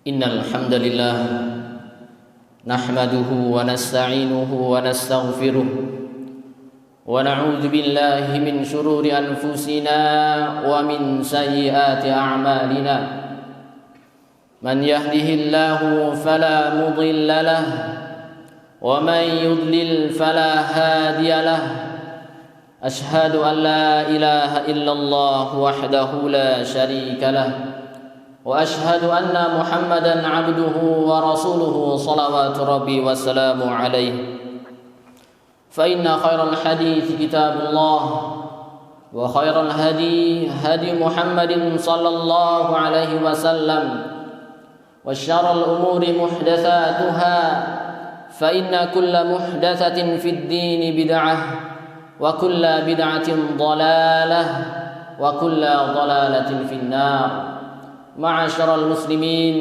Innal hamdalillah nahmaduhu wa nasta'inuhu wa nastaghfiruh wa na'udzu billahi min shururi anfusina wa min sayyiati a'malina. Man yahdihillahu fala mudilla lahu wa man yudlil fala hadiya lahu. Ashhadu an la ilaha illallah wahdahu la syarika lahu wa ashhadu anna Muhammadan abduhu wa rasuluhu salawatu rabbi wa salamu alaihi. Fa inna khairal hadits kitabullah wa khairal hadi Muhammadin sallallahu alaihi wasallam wa syarrul umuri muhdatsatuha fa inna kulla muhdatsatin fid din bid'ah wa kulla bid'atin dhalalah wa kulla dhalalatin finnar. Ma'asyiral muslimin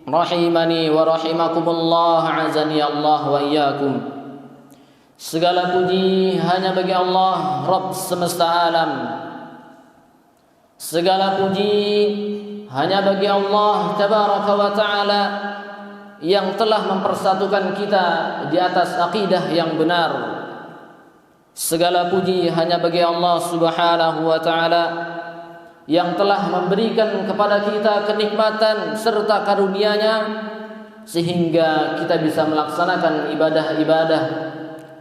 rahimani wa rahimakumullah, azani Allah wa iyyakum. Segala puji hanya bagi Allah, Rabb semesta alam. Segala puji hanya bagi Allah tabaraka wa taala yang telah mempersatukan kita di atas akidah yang benar. Segala puji hanya bagi Allah subhanahu wa ta'ala yang telah memberikan kepada kita kenikmatan serta karunia-Nya sehingga kita bisa melaksanakan ibadah-ibadah,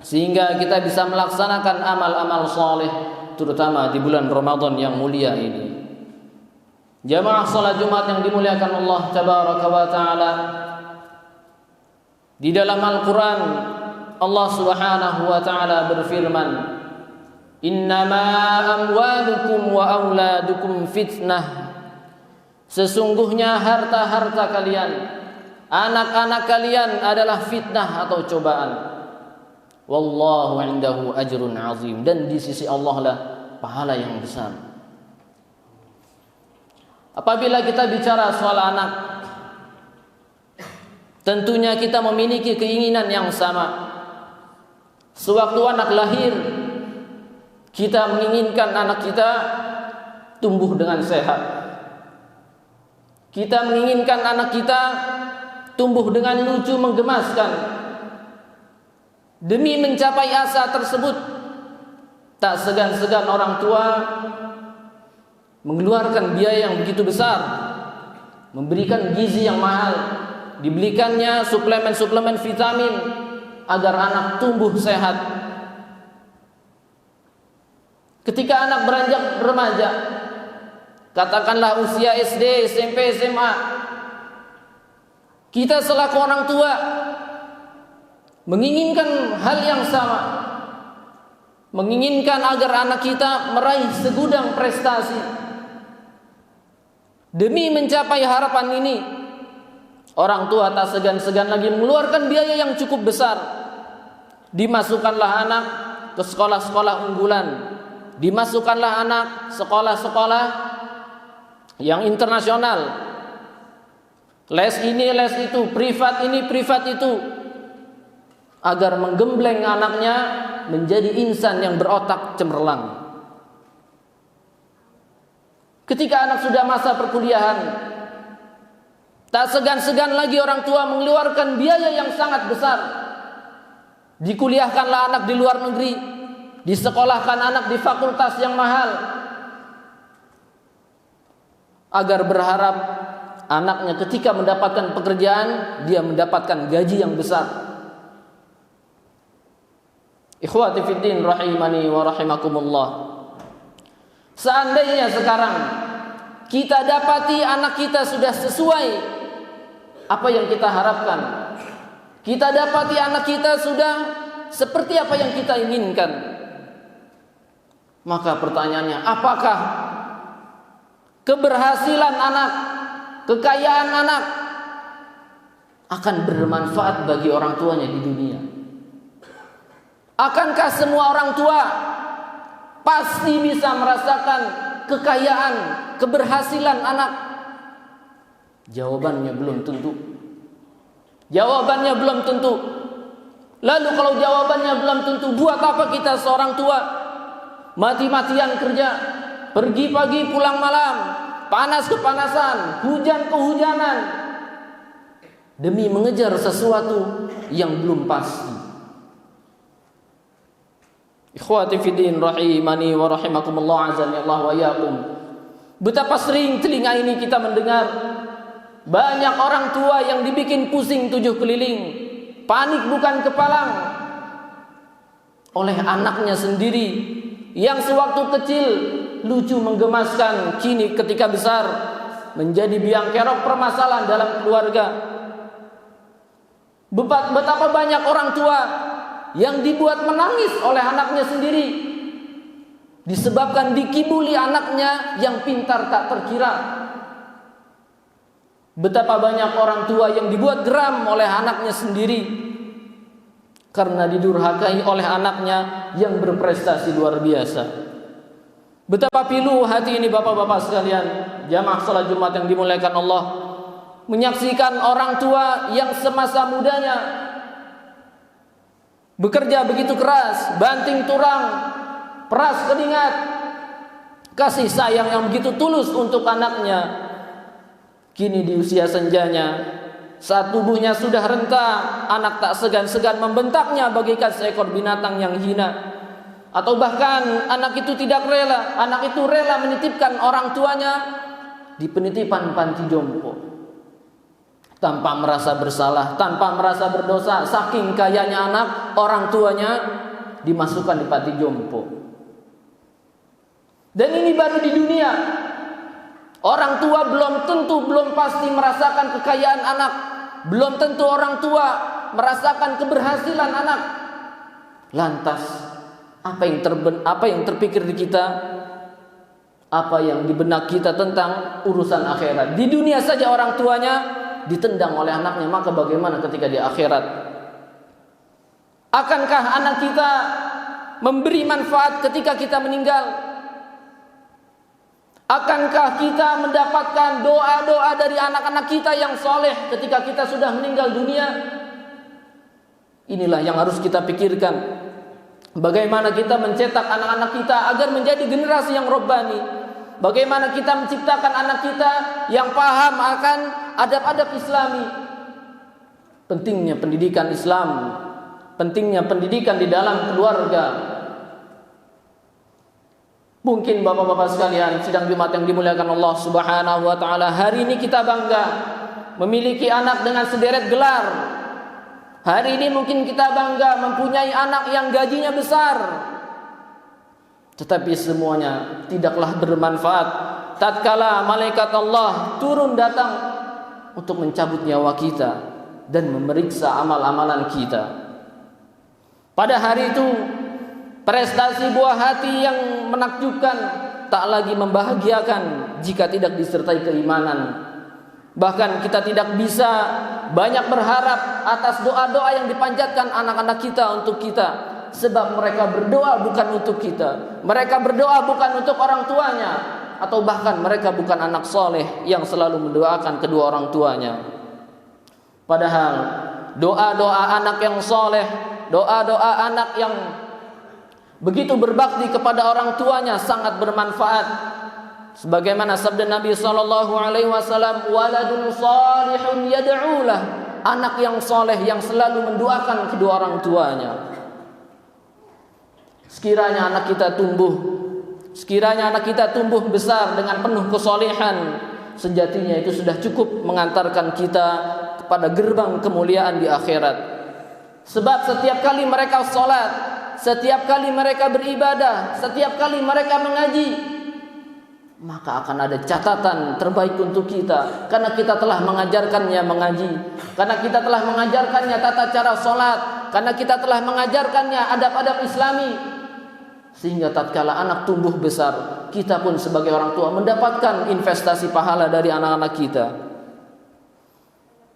sehingga kita bisa melaksanakan amal-amal saleh, terutama di bulan Ramadan yang mulia ini. Jamaah salat Jumat yang dimuliakan Allah tabaraka wa taala, di dalam Al-Qur'an Allah subhanahu wa ta'ala berfirman, innama amwalukum wa auladukum fitnah. Sesungguhnya harta-harta kalian, anak-anak kalian adalah fitnah atau cobaan. Wallahu indahu ajrun azim. Dan di sisi Allah lah pahala yang besar. Apabila kita bicara soal anak, tentunya kita memiliki keinginan yang sama. Sewaktu anak lahir, kita menginginkan anak kita tumbuh dengan sehat. Kita menginginkan anak kita tumbuh dengan lucu menggemaskan. Demi mencapai asa tersebut, tak segan-segan orang tua mengeluarkan biaya yang begitu besar, memberikan gizi yang mahal, dibelikannya suplemen-suplemen vitamin agar anak tumbuh sehat. Ketika anak beranjak remaja, katakanlah usia SD, SMP, SMA, kita selaku orang tua menginginkan hal yang sama, menginginkan agar anak kita meraih segudang prestasi. Demi mencapai harapan ini, orang tua tak segan-segan lagi mengeluarkan biaya yang cukup besar. Dimasukkanlah anak ke sekolah-sekolah unggulan, dimasukkanlah anak sekolah-sekolah yang internasional, les ini, les itu, privat ini, privat itu, agar menggembleng anaknya menjadi insan yang berotak cemerlang. Ketika anak sudah masa perkuliahan, tak segan-segan lagi orang tua mengeluarkan biaya yang sangat besar. Dikuliahkanlah anak di luar negeri, disekolahkan anak di fakultas yang mahal, agar berharap anaknya ketika mendapatkan pekerjaan, dia mendapatkan gaji yang besar. Ikhwati fiddin rahimani wa rahimakumullah. Seandainya sekarang kita dapati anak kita sudah sesuai apa yang kita harapkan, kita dapati anak kita sudah seperti apa yang kita inginkan, maka pertanyaannya, apakah keberhasilan anak, kekayaan anak akan bermanfaat bagi orang tuanya di dunia? Akankah semua orang tua pasti bisa merasakan kekayaan, keberhasilan anak? Jawabannya belum tentu. Jawabannya belum tentu. Lalu kalau jawabannya belum tentu, buat apa kita seorang tua mati-matian kerja, pergi pagi pulang malam, panas kepanasan, hujan kehujanan, demi mengejar sesuatu yang belum pasti. Ikhwati fiddin rahimani wa rahimakumullah, azani Allah wa iyyakum. Betapa sering telinga ini kita mendengar banyak orang tua yang dibikin pusing tujuh keliling, panik bukan kepalang oleh anaknya sendiri yang sewaktu kecil lucu menggemaskan, kini ketika besar menjadi biang kerok permasalahan dalam keluarga. Betapa banyak orang tua yang dibuat menangis oleh anaknya sendiri disebabkan dikibuli anaknya yang pintar tak terkira. Betapa banyak orang tua yang dibuat geram oleh anaknya sendiri karena didurhakai oleh anaknya yang berprestasi luar biasa. Betapa pilu hati ini bapak-bapak sekalian, jamaah salat Jumat yang dimuliakan Allah, menyaksikan orang tua yang semasa mudanya bekerja begitu keras, banting tulang, peras keringat, kasih sayang yang begitu tulus untuk anaknya. Kini di usia senjanya, saat tubuhnya sudah renta, anak tak segan-segan membentaknya bagaikan seekor binatang yang hina. Atau bahkan anak itu rela menitipkan orang tuanya di penitipan panti jompo. Tanpa merasa bersalah, tanpa merasa berdosa, saking kayanya anak, orang tuanya dimasukkan di panti jompo. Dan ini baru di dunia. Orang tua belum pasti merasakan kekayaan anak, belum tentu orang tua merasakan keberhasilan anak. Lantas apa yang terpikir di kita? Apa yang di benak kita tentang urusan akhirat? Di dunia saja orang tuanya ditendang oleh anaknya, maka bagaimana ketika di akhirat? Akankah anak kita memberi manfaat ketika kita meninggal? Akankah kita mendapatkan doa-doa dari anak-anak kita yang soleh ketika kita sudah meninggal dunia? Inilah yang harus kita pikirkan. Bagaimana kita mencetak anak-anak kita agar menjadi generasi yang robbani? Bagaimana kita menciptakan anak kita yang paham akan adab-adab Islami? Pentingnya pendidikan Islam, pentingnya pendidikan di dalam keluarga. Mungkin bapak-bapak sekalian sidang Jumat yang dimuliakan Allah Subhanahu wa taala, hari ini kita bangga memiliki anak dengan sederet gelar. Hari ini mungkin kita bangga mempunyai anak yang gajinya besar. Tetapi semuanya tidaklah bermanfaat tatkala malaikat Allah turun datang untuk mencabut nyawa kita dan memeriksa amal-amalan kita. Pada hari itu prestasi buah hati yang menakjubkan tak lagi membahagiakan jika tidak disertai keimanan. Bahkan kita tidak bisa banyak berharap atas doa-doa yang dipanjatkan anak-anak kita untuk kita. Sebab mereka berdoa bukan untuk kita, mereka berdoa bukan untuk orang tuanya, atau bahkan mereka bukan anak soleh yang selalu mendoakan kedua orang tuanya. Padahal doa-doa anak yang soleh, doa-doa anak yang begitu berbakti kepada orang tuanya sangat bermanfaat. Sebagaimana sabda Nabi SAW, waladun salihun yad'ulah, anak yang soleh yang selalu mendoakan kedua orang tuanya. Sekiranya anak kita tumbuh besar dengan penuh kesolehan, sejatinya itu sudah cukup mengantarkan kita kepada gerbang kemuliaan di akhirat. Sebab setiap kali mereka sholat, setiap kali mereka beribadah, setiap kali mereka mengaji, maka akan ada catatan terbaik untuk kita, karena kita telah mengajarkannya mengaji, karena kita telah mengajarkannya tata cara sholat, karena kita telah mengajarkannya adab-adab Islami. Sehingga tatkala anak tumbuh besar, kita pun sebagai orang tua mendapatkan investasi pahala dari anak-anak kita.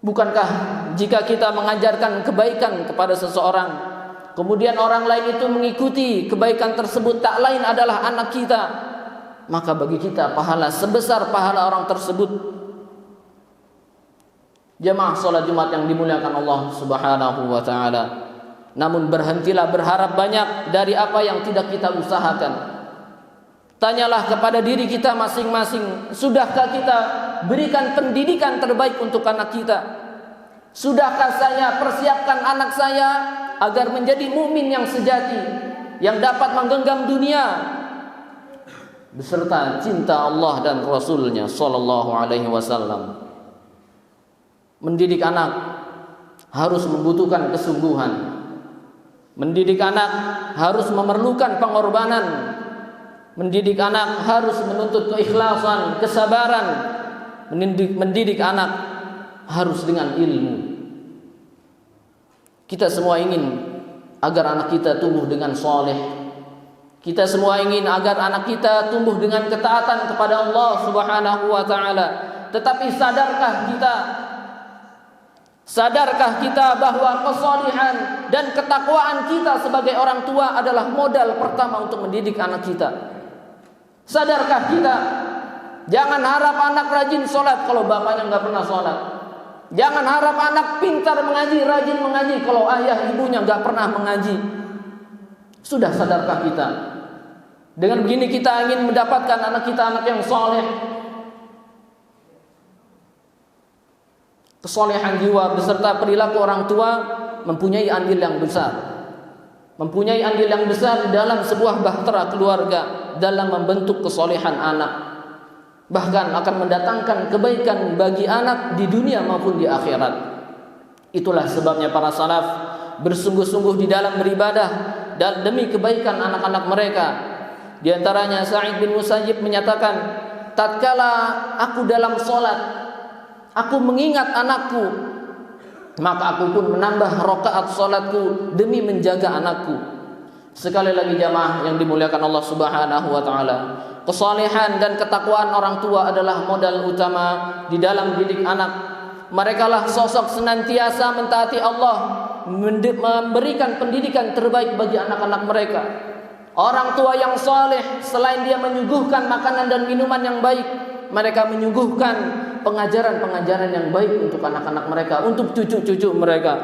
Bukankah jika kita mengajarkan kebaikan kepada seseorang, kemudian orang lain itu mengikuti kebaikan tersebut, tak lain adalah anak kita, maka bagi kita pahala sebesar pahala orang tersebut. Jamaah salat Jumat yang dimuliakan Allah Subhanahu wa taala. Namun berhentilah berharap banyak dari apa yang tidak kita usahakan. Tanyalah kepada diri kita masing-masing, sudahkah kita berikan pendidikan terbaik untuk anak kita? Sudahkah saya persiapkan anak saya agar menjadi mukmin yang sejati, yang dapat menggenggam dunia beserta cinta Allah dan Rasul-Nya sallallahu alaihi wasallam. Mendidik anak harus membutuhkan kesungguhan. Mendidik anak harus memerlukan pengorbanan. Mendidik anak harus menuntut keikhlasan, kesabaran. Mendidik anak harus dengan ilmu. Kita semua ingin agar anak kita tumbuh dengan soleh. Kita semua ingin agar anak kita tumbuh dengan ketaatan kepada Allah Subhanahu wa taala. Tetapi sadarkah kita bahwa kesalihan dan ketakwaan kita sebagai orang tua adalah modal pertama untuk mendidik anak kita? Sadarkah kita? Jangan harap anak rajin sholat kalau bapaknya nggak pernah sholat. Jangan harap anak pintar mengaji, rajin mengaji kalau ayah ibunya nggak pernah mengaji. Sudah sadarkah kita? Dengan begini kita ingin mendapatkan anak kita anak yang soleh. Kesolehan jiwa beserta perilaku orang tua mempunyai andil yang besar. Mempunyai andil yang besar dalam sebuah bahtera keluarga, dalam membentuk kesolehan anak. Bahkan akan mendatangkan kebaikan bagi anak di dunia maupun di akhirat. Itulah sebabnya para salaf bersungguh-sungguh di dalam beribadah dan demi kebaikan anak-anak mereka. Di antaranya Sa'id bin Musayyib menyatakan, tatkala aku dalam sholat, aku mengingat anakku, maka aku pun menambah rakaat sholatku demi menjaga anakku. Sekali lagi jamaah yang dimuliakan Allah Subhanahu wa taala, kesalehan dan ketakwaan orang tua adalah modal utama di dalam didik anak. Merekalah sosok senantiasa mentaati Allah, memberikan pendidikan terbaik bagi anak-anak mereka. Orang tua yang saleh selain dia menyuguhkan makanan dan minuman yang baik, mereka menyuguhkan pengajaran-pengajaran yang baik untuk anak-anak mereka, untuk cucu-cucu mereka.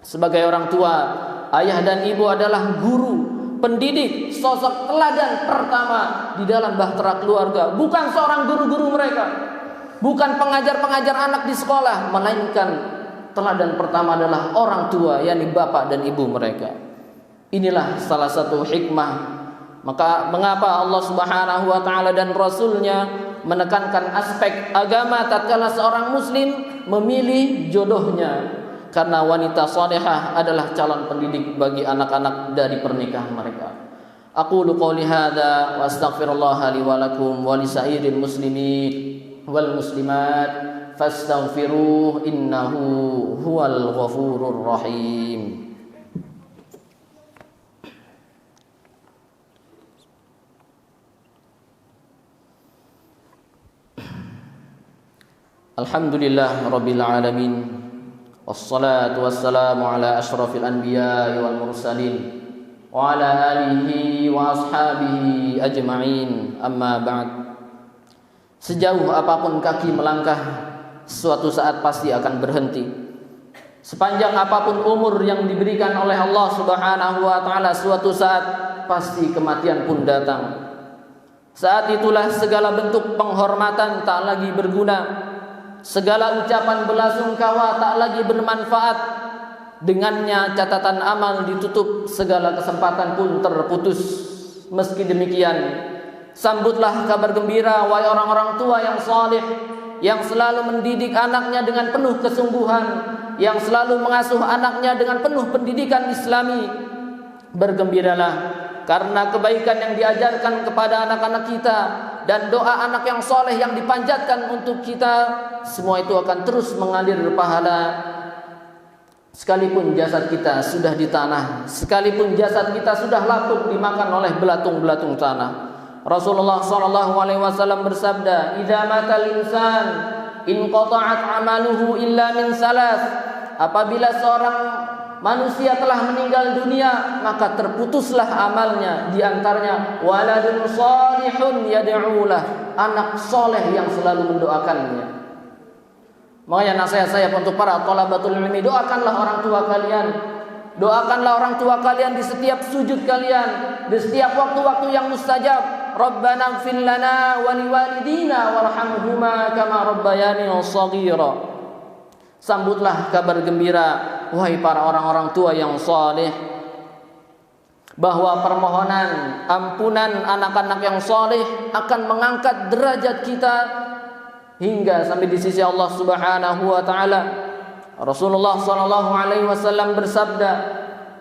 Sebagai orang tua, ayah dan ibu adalah guru, pendidik, sosok teladan pertama di dalam bahtera keluarga. Bukan seorang guru-guru mereka, bukan pengajar-pengajar anak di sekolah, melainkan teladan pertama adalah orang tua, yakni bapak dan ibu mereka. Inilah salah satu hikmah. Maka mengapa Allah Subhanahu wa taala dan Rasul-Nya menekankan aspek agama tatkala seorang muslim memilih jodohnya, karena wanita salihah adalah calon pendidik bagi anak-anak dari pernikahan mereka. Aqulu qouli hadza wa astaghfirullah li wa lakum wa li sa'iril muslimin wal muslimat fastaghfiruh innahu huwal ghafurur rahim. Alhamdulillah Rabbil Alamin, wassalatu wassalamu ala ashrafil anbiya wal mursalin wa ala alihi wa ashabihi ajma'in, amma ba'd. Sejauh apapun kaki melangkah, suatu saat pasti akan berhenti. Sepanjang apapun umur yang diberikan oleh Allah Subhanahu wa taala, suatu saat pasti kematian pun datang. Saat itulah segala bentuk penghormatan tak lagi berguna. Segala ucapan belasungkawa tak lagi bermanfaat. Dengannya catatan amal ditutup, segala kesempatan pun terputus. Meski demikian, sambutlah kabar gembira wahai orang-orang tua yang saleh, yang selalu mendidik anaknya dengan penuh kesungguhan, yang selalu mengasuh anaknya dengan penuh pendidikan Islami. Bergembiralah karena kebaikan yang diajarkan kepada anak-anak kita dan doa anak yang soleh yang dipanjatkan untuk kita, semua itu akan terus mengalir pahala. Sekalipun jasad kita sudah di tanah, sekalipun jasad kita sudah lapuk dimakan oleh belatung-belatung tanah. Rasulullah SAW bersabda, "Idza matal insan inqata'at amaluhu illa min salas." Apabila seorang manusia telah meninggal dunia, maka terputuslah amalnya. Di antaranya waladun salihun yad'ulah, anak soleh yang selalu mendoakannya. Makanya nasihat saya untuk para thalabatul ilmi, doakanlah orang tua kalian. Doakanlah orang tua kalian di setiap sujud kalian, di setiap waktu-waktu yang mustajab. Rabbana ighfir lana wa liwalidina warhamhuma kama rabbayani shaghira. Sambutlah kabar gembira wahai para orang-orang tua yang saleh, bahwa permohonan ampunan anak-anak yang saleh akan mengangkat derajat kita hingga sampai di sisi Allah Subhanahu wa taala. Rasulullah sallallahu alaihi wasallam bersabda,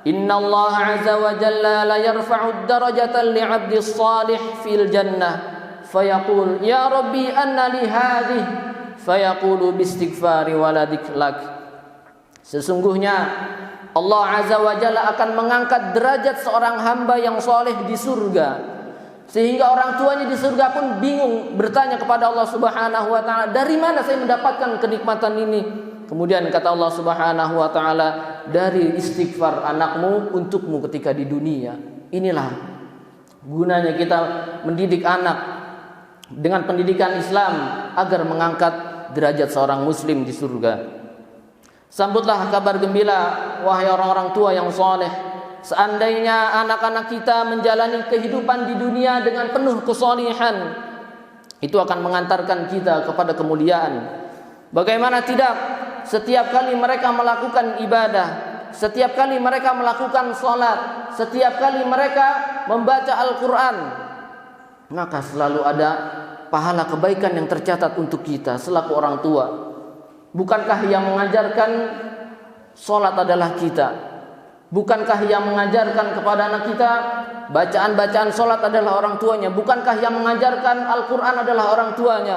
"Inna Allah azza wa jalla la yarfa'u ad-darajata li'abdi salih fil jannah fayaqul ya rabbi anna li hadhihi fayaqulu bistighfari waladik lak." Sesungguhnya Allah azza wa jalla akan mengangkat derajat seorang hamba yang soleh di surga, sehingga orang tuanya di surga pun bingung bertanya kepada Allah Subhanahu wa taala, dari mana saya mendapatkan kenikmatan ini? Kemudian kata Allah Subhanahu wa taala, dari istighfar anakmu untukmu ketika di dunia. Inilah gunanya kita mendidik anak dengan pendidikan Islam agar mengangkat derajat seorang muslim di surga. Sambutlah kabar gembira wahai orang-orang tua yang soleh. Seandainya anak-anak kita menjalani kehidupan di dunia dengan penuh kesolihan, itu akan mengantarkan kita kepada kemuliaan. Bagaimana tidak, setiap kali mereka melakukan ibadah, setiap kali mereka melakukan sholat, setiap kali mereka membaca Al-Quran, maka selalu ada pahala kebaikan yang tercatat untuk kita selaku orang tua. Bukankah yang mengajarkan sholat adalah kita? Bukankah yang mengajarkan kepada anak kita bacaan-bacaan sholat adalah orang tuanya? Bukankah yang mengajarkan Al-Quran adalah orang tuanya?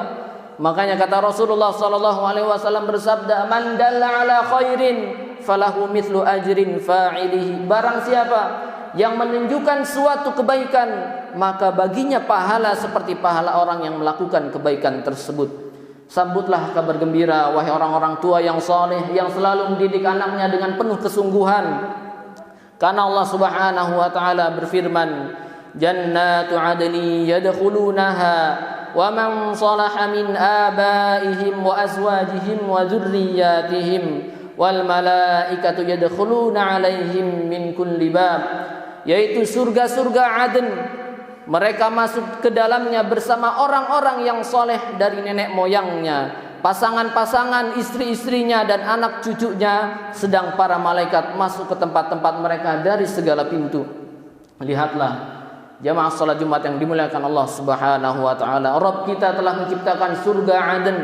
Makanya kata Rasulullah SAW bersabda, "Man dalla ala khairin falahu mithlu ajrin fa'ilihi." Barang siapa yang menunjukkan suatu kebaikan, maka baginya pahala seperti pahala orang yang melakukan kebaikan tersebut. Sambutlah kabar gembira wahai orang-orang tua yang saleh, yang selalu mendidik anaknya dengan penuh kesungguhan. Karena Allah Subhanahu wa taala berfirman, "Jannatu 'adni yadkhulunaha wa man salaha min abaihim wa azwajihim wa dzurriyyatihim wal malaikatu yadkhuluna 'alaihim min kulli bab." Yaitu surga-surga Aden. Mereka masuk ke dalamnya bersama orang-orang yang soleh dari nenek moyangnya, pasangan-pasangan, istri-istrinya dan anak cucunya, sedang para malaikat masuk ke tempat-tempat mereka dari segala pintu. Lihatlah jamaah salat Jumat yang dimuliakan Allah Subhanahu wa taala, Rabb kita telah menciptakan surga Aden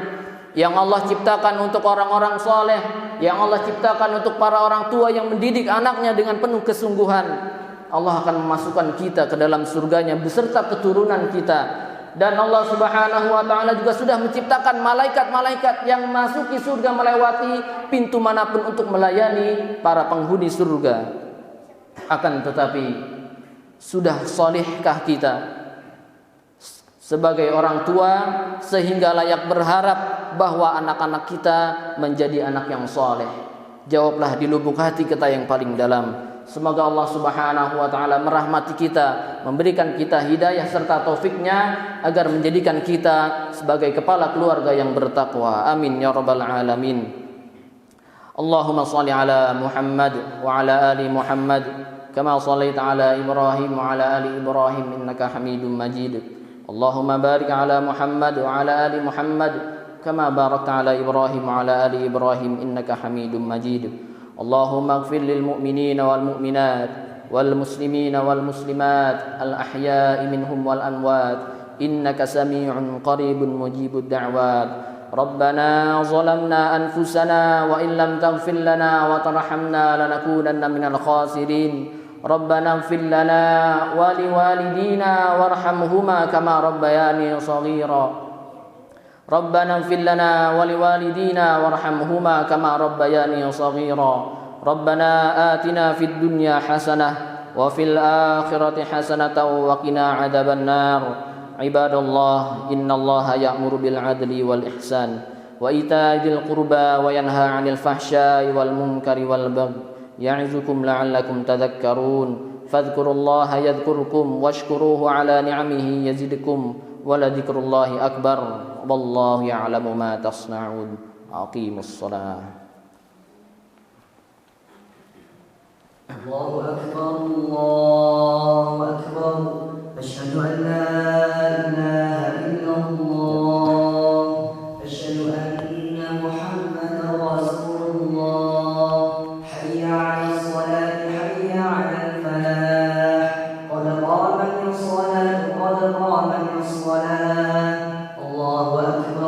yang Allah ciptakan untuk orang-orang soleh, yang Allah ciptakan untuk para orang tua yang mendidik anaknya dengan penuh kesungguhan. Allah akan memasukkan kita ke dalam surganya beserta keturunan kita. Dan Allah Subhanahu wa taala juga sudah menciptakan malaikat-malaikat yang masuki surga melewati pintu manapun untuk melayani para penghuni surga. Akan tetapi, sudah solehkah kita sebagai orang tua sehingga layak berharap bahwa anak-anak kita menjadi anak yang soleh? Jawablah di lubuk hati kita yang paling dalam. Semoga Allah Subhanahu wa taala merahmati kita, memberikan kita hidayah serta taufiknya agar menjadikan kita sebagai kepala keluarga yang bertakwa. Amin ya rabbal alamin. Allahumma shalli ala Muhammad wa ala ali Muhammad kama shallaita ala Ibrahim wa ala ali Ibrahim innaka Hamidum Majid. Allahumma barik ala Muhammad wa ala ali Muhammad kama barakta ala Ibrahim wa ala ali Ibrahim innaka Hamidum Majid. اللهم اغفر للمؤمنين والمؤمنات والمسلمين والمسلمات الأحياء منهم والأموات إنك سميع قريب مجيب الدعوات. ربنا ظلمنا أنفسنا وإن لم تغفر لنا وترحمنا لنكونن من الخاسرين. ربنا اغفر لنا ولوالدينا وارحمهما كما ربياني صغيرا. ربنا اغفر لنا ولوالدينا وارحمهما كما ربياني صغيرا. ربنا آتنا في الدنيا حسنة وفي الآخرة حسنة وقنا عذاب النار. عباد الله إن الله يأمر بالعدل والإحسان وإيتاء ذي القربى وينهى عن الفحشاء والمنكر والبغي يعظكم لعلكم تذكرون. فاذكروا الله يذكركم واشكروه على نعمه يزدكم ولذكر الله أكبر والله يعلم ما تصنعون. أقيموا الصلاة. الله أكبر الله أكبر. أشهد أن لا الله أكبر